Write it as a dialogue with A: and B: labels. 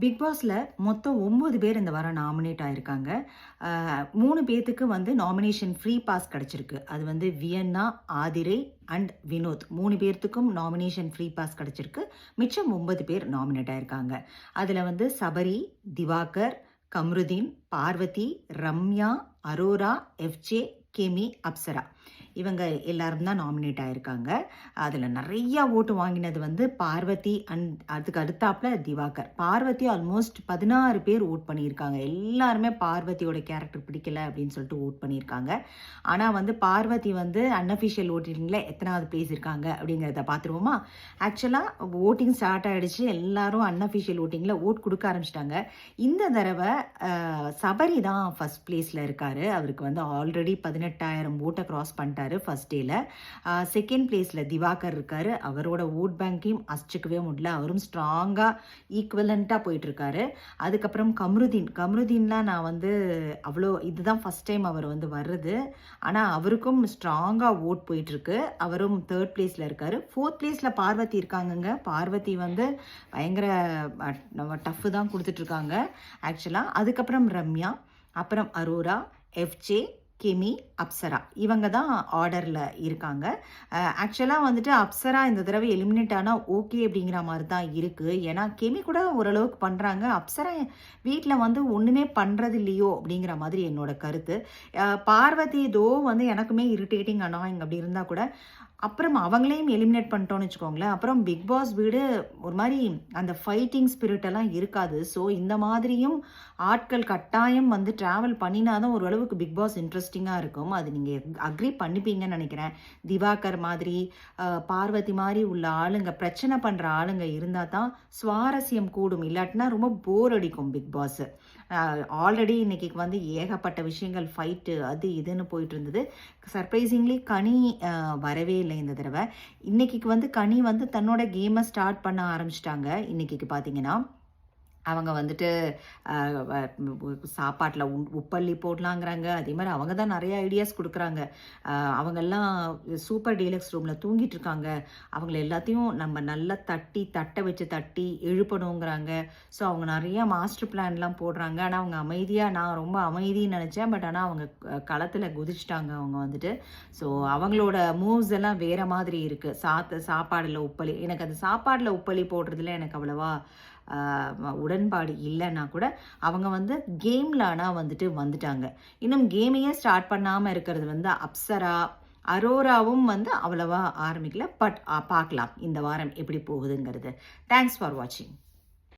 A: Big பாஸ்ல மொத்தம் 9 பேர் இந்த வாரம் நாமினேட் ஆயிருக்காங்க. 3 பேத்துக்கு வந்து நாமினேஷன் ஃப்ரீ பாஸ் கிடைச்சிருக்கு. அது வந்து வியன்னா, ஆதிரை அண்ட் வினோத் 3 பேர்த்துக்கும் நாமினேஷன் ஃப்ரீ பாஸ் கிடைச்சிருக்கு. மிச்சம் 9 பேர் நாமினேட் ஆயிருக்காங்க. அதுல வந்து சபரி, திவாகர், கம்ருதீன், பார்வதி, ரம்யா, அரோரா, எஃப்ஜே, கெமி, அப்சரா இவங்க எல்லாரும் தான் நாமினேட் ஆயிருக்காங்க. அதில் நிறையா ஓட்டு வாங்கினது வந்து பார்வதி அண்ட் அதுக்கு அடுத்தாப்புல திவாகர். பார்வதி ஆல்மோஸ்ட் 16 பேர் ஓட் பண்ணியிருக்காங்க. எல்லாருமே பார்வதியோட கேரக்டர் பிடிக்கல அப்படின்னு சொல்லிட்டு ஓட் பண்ணியிருக்காங்க. ஆனால் வந்து பார்வதி வந்து அன்அஃபிஷியல் ஓட்டிங்கில் எத்தனாவது பிளேஸ் இருக்காங்க அப்படிங்கிறத பார்த்துருவோமா? ஆக்சுவலாக ஓட்டிங் ஸ்டார்ட் ஆகிடுச்சு. எல்லாரும் அன்அஃபிஷியல் ஓட்டிங்கில் ஓட் கொடுக்க ஆரம்பிச்சிட்டாங்க. இந்த தடவை சபரி தான் ஃபர்ஸ்ட் பிளேஸில் இருக்காரு. அவருக்கு வந்து ஆல்ரெடி 18,000 ஓட்டை கிராஸ் பண்ணிட்டாரு ஃபர்ஸ்ட் டேல. செகண்ட் பிளேஸ்ல திவாகர் இருக்காரு. அவரோட ஓட் பேங்கையும் அசிச்சுக்கவே முடியல. அவரும் ஸ்ட்ராங்கா ஈக்குவலண்டா போயிட்டு இருக்காரு. அதுக்கப்புறம் கம்ருதீன்லாம் நான் வந்து அவ்வளோ இதுதான் ஃபர்ஸ்ட் டைம் அவர் வந்து வர்றது. ஆனா அவருக்கும் ஸ்ட்ராங்கா ஓட் போயிட்டு இருக்கு. அவரும் தேர்ட் பிளேஸ்ல இருக்காரு. ஃபோர்த் பிளேஸ்ல பார்வதி இருக்காங்கங்க. பார்வதி வந்து பயங்கர டஃப் தான் கொடுத்துட்டு இருக்காங்க ஆக்சுவலா. அதுக்கப்புறம் ரம்யா, அப்புறம் அரோரா, எஃப்ஜே, கெமி, அப்சரா இவங்க தான் ஆர்டரில் இருக்காங்க. ஆக்சுவலாக வந்துட்டு அப்சரா இந்த தடவை எலிமினேட் ஆனால் ஓகே அப்படிங்கிற மாதிரி தான் இருக்குது. ஏன்னா கெமி கூட ஓரளவுக்கு பண்ணுறாங்க. அப்சரா வீட்டில் வந்து ஒன்றுமே பண்ணுறது இல்லையோ அப்படிங்கிற மாதிரி என்னோட கருத்து. பார்வதி வந்து எனக்குமே இரிட்டேட்டிங் அனாயிங் அப்படி இருந்தால் கூட அப்புறம் அவங்களையும் எலிமினேட் பண்ணிட்டோன்னு வச்சுக்கோங்களேன். அப்புறம் பிக் பாஸ் வீடு ஒரு மாதிரி அந்த ஃபைட்டிங் ஸ்பிரிட் எல்லாம் இருக்காது. ஸோ இந்த மாதிரியும் ஆட்கள் கட்டாயம் வந்து ட்ராவல் பண்ணினாதான் ஓரளவுக்கு பிக் பாஸ் இன்ட்ரெஸ்டிங்காக இருக்கும். அது நீங்கள் அக்ரி பண்ணிப்பீங்கன்னு நினைக்கிறேன். திவாகர் மாதிரி பார்வதி மாதிரி உள்ள ஆளுங்க, பிரச்சனை பண்ணுற ஆளுங்க இருந்தால் தான் சுவாரஸ்யம் கூடும். இல்லாட்டினா ரொம்ப போர் அடிக்கும் பிக் பாஸ். ஆல்ரெடி இன்னைக்கு வந்து ஏகப்பட்ட விஷயங்கள் ஃபைட்டு அது இதுன்னு போயிட்டு இருந்தது. சர்ப்ரைசிங்லி கனி வரவே இல்லை இந்த தடவை. இன்னைக்கு வந்து கனி வந்து தன்னோட கேமை ஸ்டார்ட் பண்ண ஆரம்பிச்சிட்டாங்க. இன்னைக்கு பார்த்தீங்கன்னா அவங்க வந்துட்டு சாப்பாட்டில் உப்பள்ளி போடலாங்கிறாங்க. அதே மாதிரி அவங்க தான் நிறைய ஐடியாஸ் கொடுக்குறாங்க. அவங்கெல்லாம் சூப்பர் டீலக்ஸ் ரூமில் தூங்கிட்டு இருக்காங்க. அவங்கள எல்லாத்தையும் நம்ம நல்லா தட்டை வச்சு தட்டி எழுப்பணுங்கிறாங்க. ஸோ அவங்க நிறைய மாஸ்டர் பிளான்லாம் போடுறாங்க. ஆனால் அவங்க அமைதியாக, நான் ரொம்ப அமைதின்னு நினச்சேன். பட் ஆனால் அவங்க களத்தில் குதிச்சிட்டாங்க அவங்க வந்துட்டு. ஸோ அவங்களோட மூவ்ஸ் எல்லாம் வேறு மாதிரி இருக்குது. சாப்பாடில் உப்பளி, எனக்கு அந்த சாப்பாடில் உப்பளி போடுறதுல எனக்கு அவ்வளவா உடன்பாடு இல்லைன்னா கூட அவங்க வந்து கேமில் ஆனால் வந்துட்டாங்க. இன்னும் கேமையே ஸ்டார்ட் பண்ணாமல் இருக்கிறது வந்து அப்சரா, அரோராவும் வந்து அவ்வளவா ஆரம்பிக்கல. பட் பார்க்கலாம் இந்த வாரம் எப்படி போகுதுங்கிறது. தேங்க்ஸ் ஃபார் வாட்சிங்.